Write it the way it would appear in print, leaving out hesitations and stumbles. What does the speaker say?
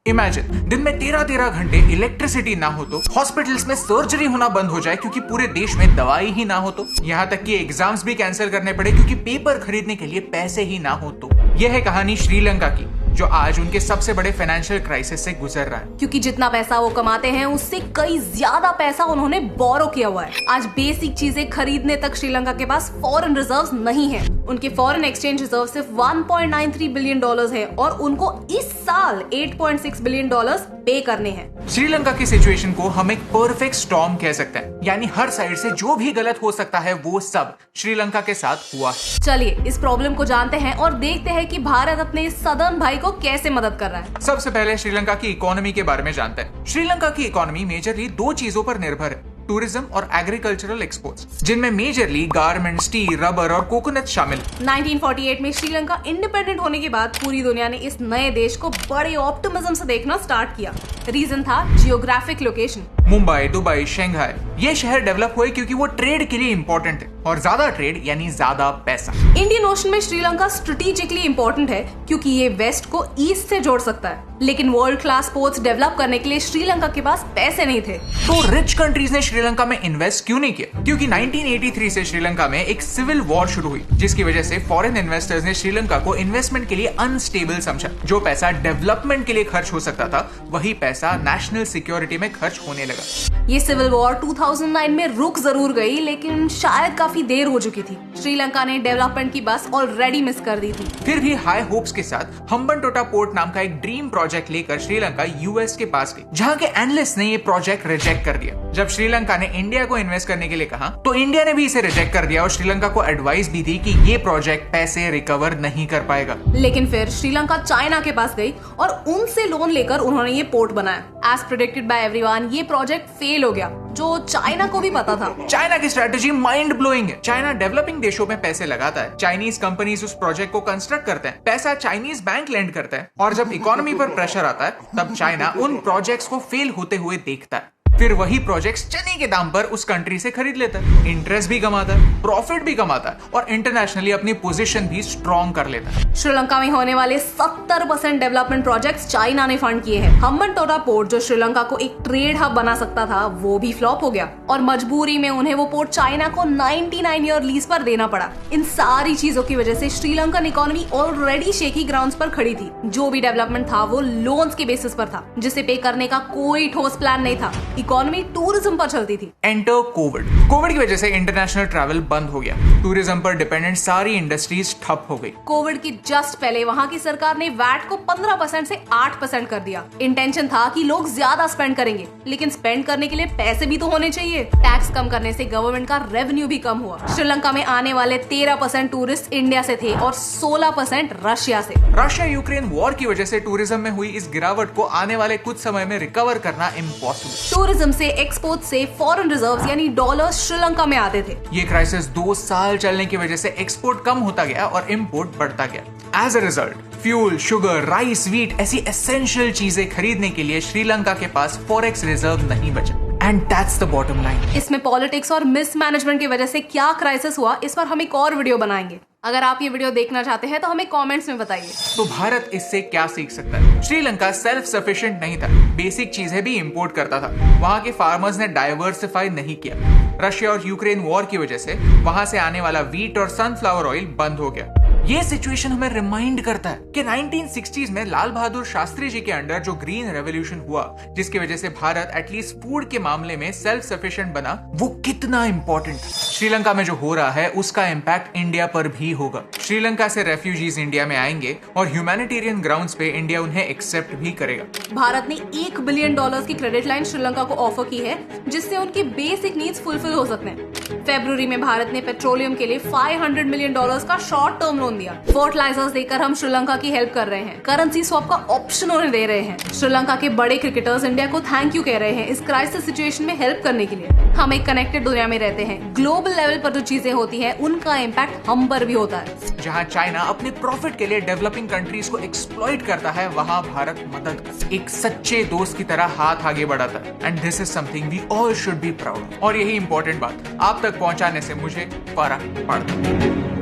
Imagine दिन में 13-13 घंटे इलेक्ट्रिसिटी ना हो तो, हॉस्पिटल्स में सर्जरी होना बंद हो जाए क्योंकि पूरे देश में दवाई ही ना हो तो, यहाँ तक कि एग्जाम्स भी कैंसिल करने पड़े क्योंकि पेपर खरीदने के लिए पैसे ही ना हो तो। यह है कहानी श्रीलंका की, जो आज उनके सबसे बड़े फाइनेंशियल क्राइसिस से गुजर रहा है। क्योंकि जितना पैसा वो कमाते हैं उससे कई ज्यादा पैसा उन्होंने बोरो किया हुआ है। आज बेसिक चीजें खरीदने तक श्रीलंका के पास फॉरेन रिजर्व्स नहीं है। उनके फॉरेन एक्सचेंज रिजर्व सिर्फ 1.93 बिलियन डॉलर्स है और उनको इस साल 8.6 बिलियन डॉलर्स पे करने हैं। श्रीलंका की सिचुएशन को हम एक परफेक्ट स्टॉर्म कह सकते हैं, यानी हर साइड से जो भी गलत हो सकता है वो सब श्रीलंका के साथ हुआ। चलिए इस प्रॉब्लम को जानते हैं और देखते हैं कि भारत अपने इस सदर्न भाई को कैसे मदद कर रहा है। सबसे पहले श्रीलंका की इकोनॉमी के बारे में जानते हैं। श्रीलंका की इकोनॉमी मेजरली दो चीजों पर निर्भर है, टूरिज्म और एग्रीकल्चरल एक्सपोर्ट्स, जिनमें मेजरली गारमेंट्स, टी, रबर और कोकोनट शामिल। 1948 में श्रीलंका इंडिपेंडेंट होने के बाद पूरी दुनिया ने इस नए देश को बड़े ऑप्टिमिज्म से देखना स्टार्ट किया। रीजन था geographic location. Mumbai, Dubai, Shanghai, ये शहर डेवलप हुए क्योंकि वो ट्रेड के लिए इम्पोर्टेंट है, और ज्यादा ट्रेड यानी ज्यादा पैसा। इंडियन ओशन में श्रीलंका स्ट्रेटेजिकली इम्पोर्टेंट है क्योंकि ये वेस्ट को ईस्ट से जोड़ सकता है, लेकिन वर्ल्ड क्लास पोर्ट्स डेवलप करने के लिए श्रीलंका के पास पैसे नहीं थे। तो रिच कंट्रीज ने श्रीलंका में इन्वेस्ट क्यों नहीं किया? क्योंकि 1983 से श्रीलंका में एक सिविल वॉर शुरू हुई, जिसकी वजह से फॉरेन इन्वेस्टर्स ने श्रीलंका को इन्वेस्टमेंट के लिए अनस्टेबल समझा। जो पैसा डेवलपमेंट के लिए खर्च हो सकता था, वही पैसा नेशनल सिक्योरिटी में खर्च होने लगा। ये सिविल वॉर 2009 में रुक जरूर गई, लेकिन शायद काफी देर हो चुकी थी। श्रीलंका ने डेवलपमेंट की बस ऑलरेडी मिस कर दी थी। फिर भी हाई होप्स के साथ हम्बनटोटा पोर्ट नाम का एक ड्रीम प्रोजेक्ट लेकर श्रीलंका यूएस के पास गई, जहां के एनालिस्ट ने ये प्रोजेक्ट रिजेक्ट कर दिया। जब श्रीलंका ने इंडिया को इन्वेस्ट करने के लिए कहा, तो इंडिया ने भी इसे रिजेक्ट कर दिया और श्रीलंका को एडवाइस भी दी कि ये प्रोजेक्ट पैसे रिकवर नहीं कर पाएगा। लेकिन फिर श्रीलंका चाइना के पास गई और उनसे लोन लेकर उन्होंने ये पोर्ट बनाया। एज प्रेडिक्टेड बाय एवरीवन, ये प्रोजेक्ट फेल हो गया, जो चाइना को भी पता था। चाइना की स्ट्रेटेजी माइंड ब्लोइंग है। चाइना डेवलपिंग देशों में पैसे लगाता है, चाइनीज कंपनीज उस प्रोजेक्ट को कंस्ट्रक्ट करते हैं, पैसा चाइनीज बैंक लेंड करता है, और जब इकोनॉमी पर प्रेशर आता है तब चाइना उन प्रोजेक्ट्स को फेल होते हुए देखता है। फिर वही प्रोजेक्ट्स चने के दाम पर उस कंट्री से खरीद लेता है, इंटरेस्ट भी कमाता है, प्रॉफिट भी कमाता है और इंटरनेशनली अपनी पोजीशन भी स्ट्रॉन्ग कर लेता है। श्रीलंका में होने वाले 70% डेवलपमेंट प्रोजेक्ट्स चाइना ने फंड किए हैं। हम्बनटोटा पोर्ट, जो श्रीलंका को एक ट्रेड हब बना सकता था, वो भी फ्लॉप हो गया और मजबूरी में उन्हें वो पोर्ट चाइना को 99 ईयर लीज पर देना पड़ा। इन सारी चीजों की वजह से Sri Lankan economy already shaky grounds पर खड़ी थी। जो भी डेवलपमेंट था वो लोन्स के बेसिस पर था, जिसे पे करने का कोई ठोस प्लान नहीं था। इकोनॉमी टूरिज्म पर चलती थी। Enter Covid. कोविड की वजह से इंटरनेशनल ट्रैवल बंद हो गया, टूरिज्म पर डिपेंडेंट सारी इंडस्ट्रीज ठप हो गई। कोविड की जस्ट पहले वहाँ की सरकार ने वैट को 15% से 8% कर दिया। इंटेंशन था कि लोग ज्यादा स्पेंड करेंगे, लेकिन स्पेंड करने के लिए पैसे भी तो होने चाहिए। टैक्स कम करने से गवर्नमेंट का रेवेन्यू भी कम हुआ। श्रीलंका में आने वाले 13% टूरिस्ट इंडिया से थे और 16% रशिया से। रशिया यूक्रेन वॉर की वजह से टूरिज्म में हुई इस गिरावट को आने वाले कुछ समय में रिकवर करना इम्पॉसिबल। टूरिज्म से एक्सपोर्ट से फॉरेन रिजर्व्स यानी डॉलर्स श्रीलंका में आते थे। ये क्राइसिस 2 साल चलने की वजह से एक्सपोर्ट कम होता गया और इंपोर्ट बढ़ता गया। As a result fuel, sugar, rice, wheat ऐसी एसेंशियल चीजें खरीदने के लिए श्रीलंका के पास फॉरेक्स रिजर्व नहीं बचा। And that's the bottom line. इसमें पॉलिटिक्स और मिसमैनेजमेंट की वजह से क्या क्राइसिस हुआ, इस पर हम एक और वीडियो बनाएंगे। अगर आप ये वीडियो देखना चाहते हैं तो हमें कमेंट्स में बताइए। तो भारत इससे क्या सीख सकता है? श्रीलंका सेल्फ सफिशिएंट नहीं था, बेसिक चीजें भी इंपोर्ट करता था। वहां के फार्मर्स ने डाइवर्सिफाई नहीं किया। रशिया और यूक्रेन वॉर की वजह से वहां से आने वाला व्हीट और सनफ्लावर ऑयल बंद हो गया। ये सिचुएशन हमें रिमाइंड करता है कि 1960s में लाल बहादुर शास्त्री जी के अंडर जो ग्रीन रेवोल्यूशन हुआ, जिसकी वजह से भारत एटलीस्ट फूड के मामले में सेल्फ सफिशिएंट बना, वो कितना इंपॉर्टेंट। श्रीलंका में जो हो रहा है उसका इम्पैक्ट इंडिया पर भी होगा। श्रीलंका से रेफ्यूजीज इंडिया में आएंगे और ह्यूमैनिटेरियन ग्राउंड्स पे इंडिया उन्हें एक्सेप्ट भी करेगा। भारत ने $1 बिलियन की क्रेडिट लाइन श्रीलंका को ऑफर की है, जिससे उनकी बेसिक नीड्स फुलफिल हो सकते हैं। फरवरी में भारत ने पेट्रोलियम के लिए $500 मिलियन का शॉर्ट टर्म लोन दिया। फर्टिलाइजर्स देकर हम श्रीलंका की हेल्प कर रहे हैं। करेंसी स्वैप का ऑप्शन उन्हें दे रहे हैं। श्रीलंका के बड़े क्रिकेटर्स इंडिया को थैंक यू कह रहे हैं इस क्राइसिस सिचुएशन में हेल्प करने के लिए। हम एक कनेक्टेड दुनिया में रहते हैं। ग्लोबल लेवल पर जो चीजें होती हैं उनका इम्पैक्ट हम पर भी होता है। जहां चाइना अपने प्रॉफिट के लिए डेवलपिंग कंट्रीज को एक्सप्लॉइट करता है, वहां भारत मदद एक सच्चे दोस्त की तरह हाथ आगे बढ़ाता है। And this is something we all should be proud. और यही इंपॉर्टेंट बात आप तक पहुंचाने से मुझे फर्क पड़ता है।